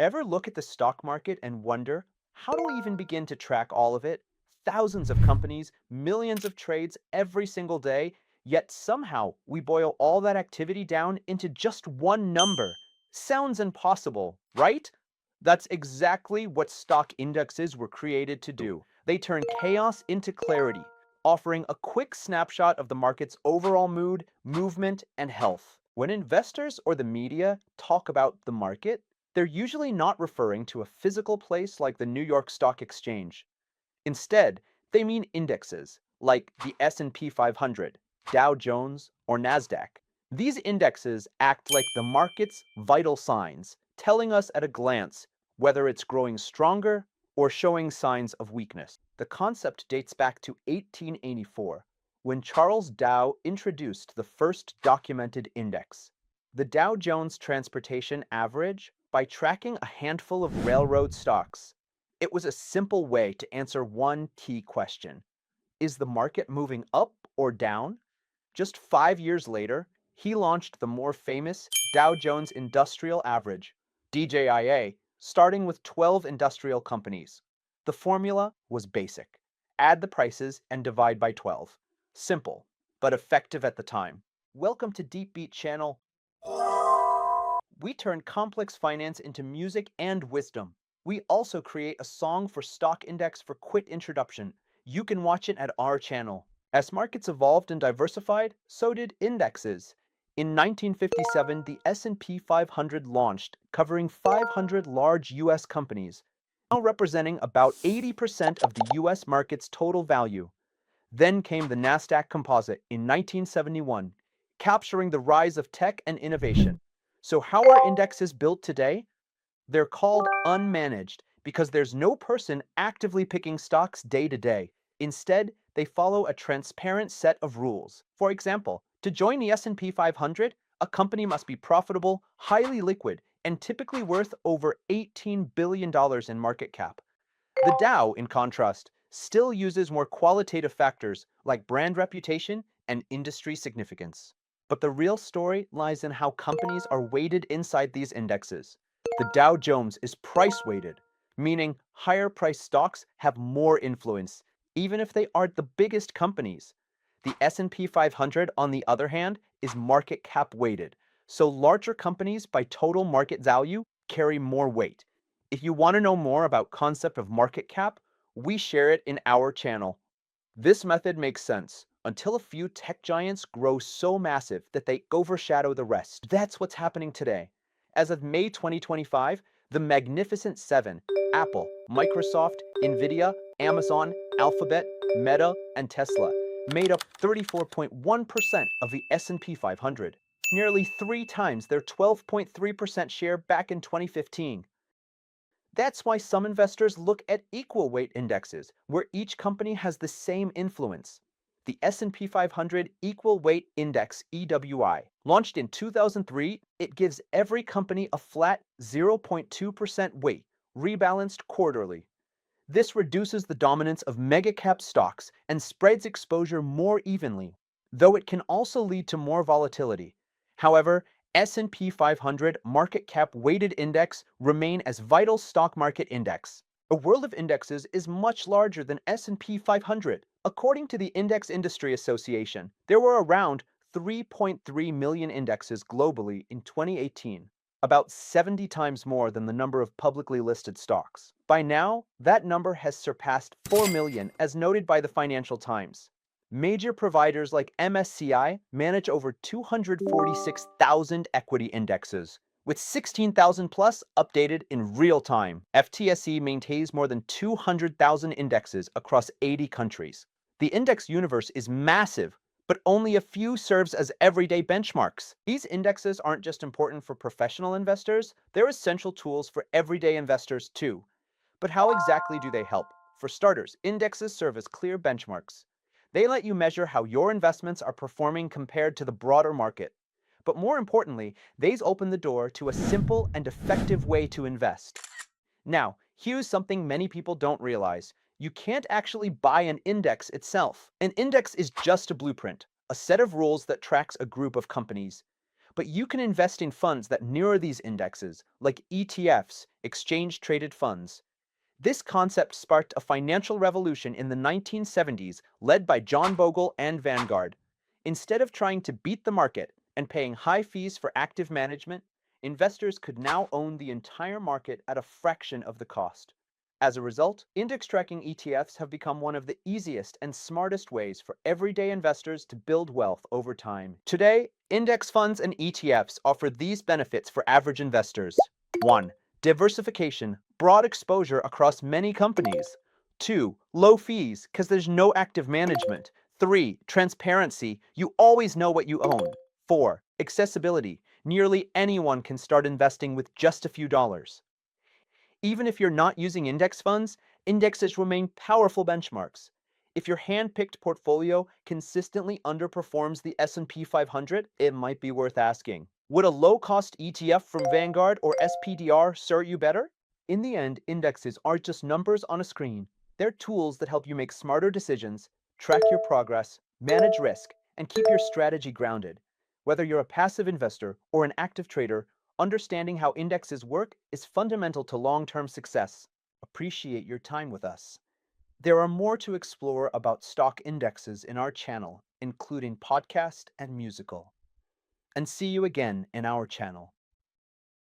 Ever look at the stock market and wonder, how do we even begin to track all of it? Thousands of companies, millions of trades every single day, yet somehow we boil all that activity down into just one number. Sounds impossible, right? That's exactly what stock indexes were created to do. They turn chaos into clarity, offering a quick snapshot of the market's overall mood, movement, and health. When investors or the media talk about the market, they're usually not referring to a physical place like the New York Stock Exchange. Instead, they mean indexes like the S&P 500, Dow Jones, or Nasdaq. These indexes act like the market's vital signs, telling us at a glance whether it's growing stronger or showing signs of weakness. The concept dates back to 1884, when Charles Dow introduced the first documented index, the Dow Jones Transportation Average. By tracking a handful of railroad stocks, it was a simple way to answer one key question. Is the market moving up or down? Just 5 years later, he launched the more famous Dow Jones Industrial Average, DJIA, starting with 12 industrial companies. The formula was basic. Add the prices and divide by 12. Simple, but effective at the time. Welcome to Deep Beat Channel. We turn complex finance into music and wisdom. We also create a song for stock index for quick introduction. You can watch it at our channel. As markets evolved and diversified, so did indexes. In 1957, the S&P 500 launched, covering 500 large US companies, now representing about 80% of the US market's total value. Then came the Nasdaq Composite in 1971, capturing the rise of tech and innovation. So how are indexes built today? They're called unmanaged because there's no person actively picking stocks day to day. Instead, they follow a transparent set of rules. For example, to join the S&P 500, a company must be profitable, highly liquid, and typically worth over $18 billion in market cap. The Dow, in contrast, still uses more qualitative factors like brand reputation and industry significance. But the real story lies in how companies are weighted inside these indexes. The Dow Jones is price weighted, meaning higher priced stocks have more influence, even if they aren't the biggest companies. The S&P 500, on the other hand, is market cap weighted, so larger companies by total market value carry more weight. If you want to know more about concept of market cap, we share it in our channel. This method makes sense until a few tech giants grow so massive that they overshadow the rest. That's what's happening today. As of May 2025, the Magnificent Seven, Apple, Microsoft, Nvidia, Amazon, Alphabet, Meta, and Tesla, made up 34.1% of the S&P 500, nearly 3 times their 12.3% share back in 2015. That's why some investors look at equal weight indexes, where each company has the same influence. The S&P 500 Equal Weight Index (EWI), launched in 2003, it gives every company a flat 0.2% weight, rebalanced quarterly. This reduces the dominance of mega-cap stocks and spreads exposure more evenly, though it can also lead to more volatility. However, S&P 500 market cap weighted index remain as vital stock market index. A world of indexes is much larger than S&P 500. According to the Index Industry Association, there were around 3.3 million indexes globally in 2018, about 70 times more than the number of publicly listed stocks. By now, that number has surpassed 4 million, as noted by the Financial Times. Major providers like MSCI manage over 246,000 equity indexes, with 16,000 plus updated in real time. FTSE maintains more than 200,000 indexes across 80 countries. The index universe is massive, but only a few serves as everyday benchmarks. These indexes aren't just important for professional investors, they're essential tools for everyday investors too. But how exactly do they help? For starters, indexes serve as clear benchmarks. They let you measure how your investments are performing compared to the broader market. But more importantly, these open the door to a simple and effective way to invest. Now, here's something many people don't realize. You can't actually buy an index itself. An index is just a blueprint, a set of rules that tracks a group of companies. But you can invest in funds that mirror these indexes, like ETFs, exchange traded funds. This concept sparked a financial revolution in the 1970s led by John Bogle and Vanguard. Instead of trying to beat the market and paying high fees for active management, investors could now own the entire market at a fraction of the cost. As a result, index tracking ETFs have become one of the easiest and smartest ways for everyday investors to build wealth over time. Today, index funds and ETFs offer these benefits for average investors. 1. Diversification, broad exposure across many companies. 2. Low fees, because there's no active management. 3. Transparency, you always know what you own. 4. Accessibility, nearly anyone can start investing with just a few dollars. Even if you're not using index funds, indexes remain powerful benchmarks. If your hand-picked portfolio consistently underperforms the S&P 500, it might be worth asking. Would a low-cost ETF from Vanguard or SPDR serve you better? In the end, indexes aren't just numbers on a screen. They're tools that help you make smarter decisions, track your progress, manage risk, and keep your strategy grounded. Whether you're a passive investor or an active trader, understanding how indexes work is fundamental to long-term success. Appreciate your time with us. There are more to explore about stock indexes in our channel, including podcast and musical. And see you again in our channel.